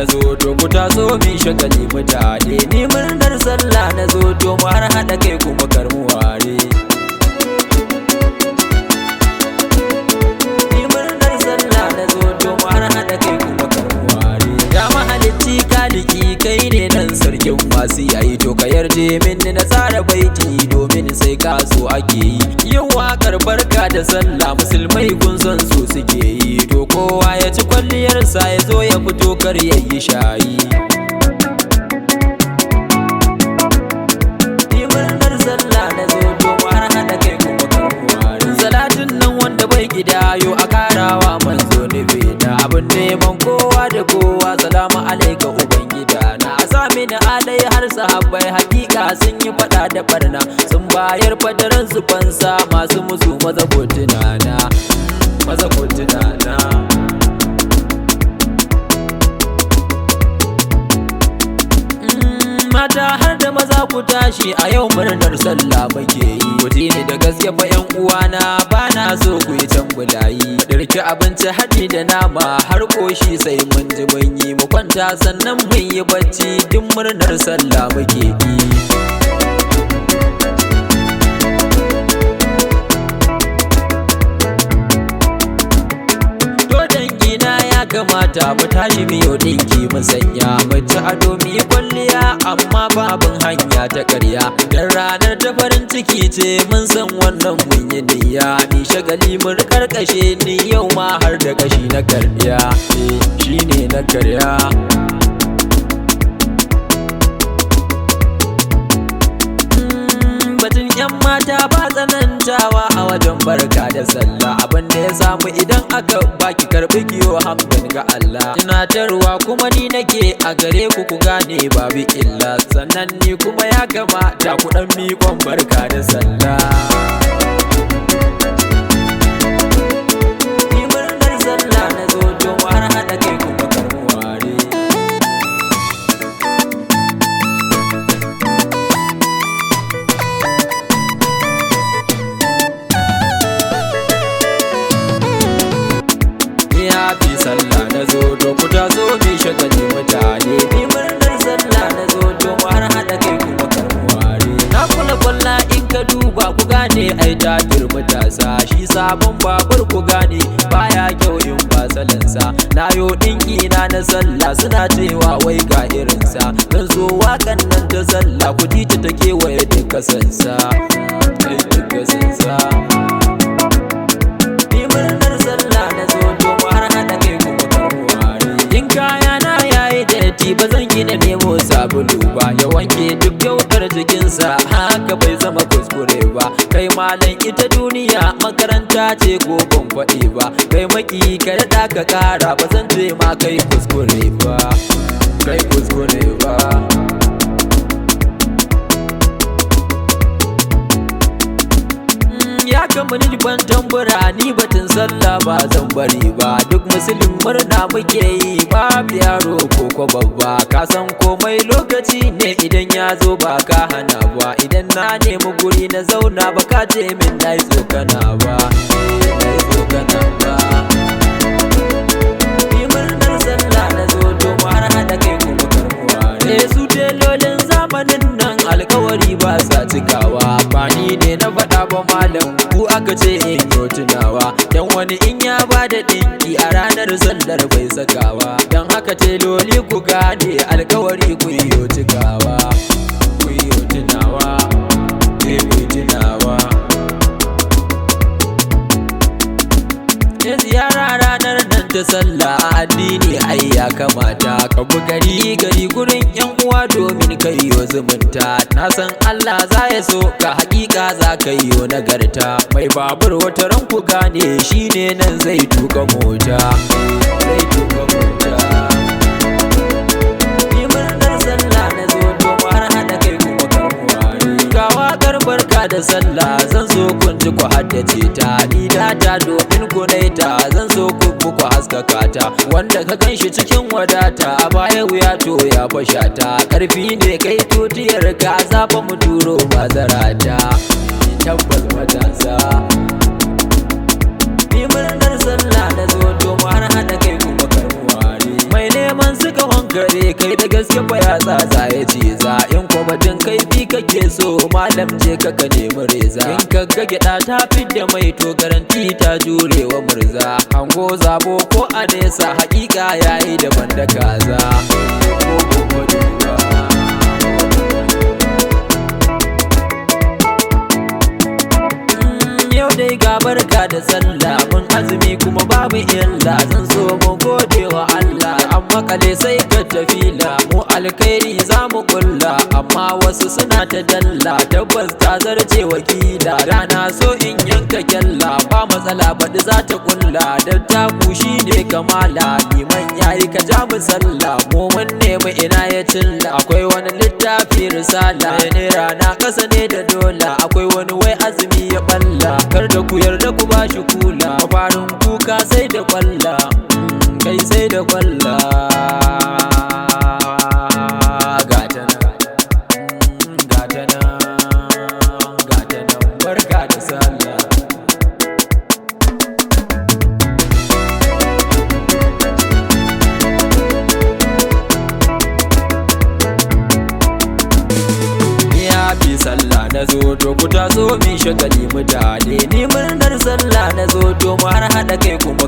na zo to ku taso mi shagali mutane, ni murnar sallah na zo to mu har haɗa kai kuma kar mu ware. Ni murnar sallah na zo to mu har haɗa kai kuma kar mu ware. Ya mahalicci kaliki kai ne nan sarkin masu yayi, to ka yarje min na tsara baiti domin sai ka so ake yi. Yin wakar barka da sallah musulmai kun san su suke yi, to kowa ya ci kwalliyarsa ya zo ya fito kar ya yi shayi. Ni murnar sallah na zo to har haɗa kai kuma kar mu ware. Salatin nan wanda bai gida yo a karawa manzo nufi da abin neman kowa da kowa. Salamu alaika ubangida na sami na alai har sahabbai hakika sun yi fada da barna, sun bayar fadaran su fansa masu musu maza ko tunana, maza ko tunana. Mata har da maza ku tashi a yau murnar sallah muke yi. Kuji ne da gaske fa yan uwana bana so ku yi tambulayi. Dirki abinci haɗi da nama har koshi sai mun ji mun yi, mu kwanta sannan mun yi bacci duk murnar sallah muke yi. Kamata mu tashi miyo dinki mu sanya, mu ci ado mu yi kwalliya amma babin hanya ta ƙarya. Dan ranar ta farin ciki ce mun san wannan mun yi niyya, mi shagali mun karkashe ni yau ma har da kashi na karya, shine na karya. Batun yan mata ba tsanantawa a wajen barka da sallah, abin da ya samu idan aka baki karbi kiyo hamdan ga Allah. Tunatarwa kuma ni nake a gare ku ku gane babu illa, sannan ni kuma ya kamata ku dan miƙon barka da sallah. Ni murnar sallah na zo to har haɗa kai kuma kar mu ware. Happy sallah na zo to ku taso mi shagali mutane, ni murnar sallah na zo to har haɗa kai kuma kar mu ware. Na kula kwalla in ka duba ku gane ai ta matasa, shi sabon babur ku gane baya kyau in ba salansa. Na yo ɗinki na sallah suna cewa wai ga irinsa, zan so wakan nan ta sallah ku ji ta kewaye duka sansa, duka sansa. Ni murnar sallah na zo to har haɗa kai kuma kar mu ware. In kaya na yayi datti ba zan gina nemo sabulu ba, ya wanke duk yaudar jikinsa haka bai zama kuskure ba. Kai malam ita duniya makaranta ce ko ban faɗi ba, kai maki ka daɗa ka ƙara ba zan ce ma kai kuskure ba, kai kuskure ba. Ya kama ni ban tambura ni batun sallah ba zan bari ba, duk musulun murna muke yi babu yaro ko ko babba. Ka san komai lokaci ne idan ya zo ba ka hana ba, idan na nemi guri na zauna ba ka ce min na yi tsokana ba, na yi tsokana ba. Ni murnar sallah na zo to har haɗa kai kuma kar mu ware. Su telolin zamanin nan alkawari ba sa cikawa, ba ni ne na faɗa ba malam ku aka ce in yo tunawa. Dan wani in ya bada ɗinki a ranar sallar bai sakawa, dan haka teloli ku gane alkawari ku yo cikawa, ku yo tunawa, ku tunawa. Ziyara ranar nan ta sallah a addini ai ya kamata ka bi gari gari gurin yan uwa domin kai yo zumunta. Na san Allah za ya so ka hakika za ka yi nagarta, mai babur wata ran ku gane shine nan zai tuka mota, zai tuka mota. Ni murnar sallah na zo to har haɗa kai kuma kar mu ware. Ga wakar barka da sallah zan so kun ji ku haddace ta, ni data domin ku naita zan so ku muku haskaka ta. Wanda ka ganshi cikin wadata a baya wuya to ya fasha ta, karfi ne kai tutiyar ka zafa mu turo bazarata, tabbas matasa. Ni murnar sallah na zo to har haɗa kai kuma kar mu ware. Mai neman suka wankare kai da gaske fa ya tsatsa ya ce za in ko batun kai bi kake so malam je ka nemi reza in ka ga gyaɗa ta fidda mai to garanti ta jurewa murza hango zabo ko a nesa haƙiƙa yayi daban da kaza. Yau dai ga barka da sallah mun azumi kuma babu illa zan so mu gode wa Allah amma kale sai ka tafila mu alkhairi za mu kulla amma wasu suna ta dalla tabbas ta zarce wakila rana so in yanka kyalla ba matsala baɗi za ta kulla dan ta kushi ne kamala liman yayi ka ja mu sallah mu mun nemi ina ya cilla akwai wani littafi risala ne rana ƙasa ne da dola akwai wani wai azumi ya balla kar da ku yarda ku bashi kula farin kuka sai da kwalla kai sai da kwalla gatana barka da sallah. Happy sallah na zo to ku taso mi shagali mutane ni murnar sallah na zo to mu har hada kai kuma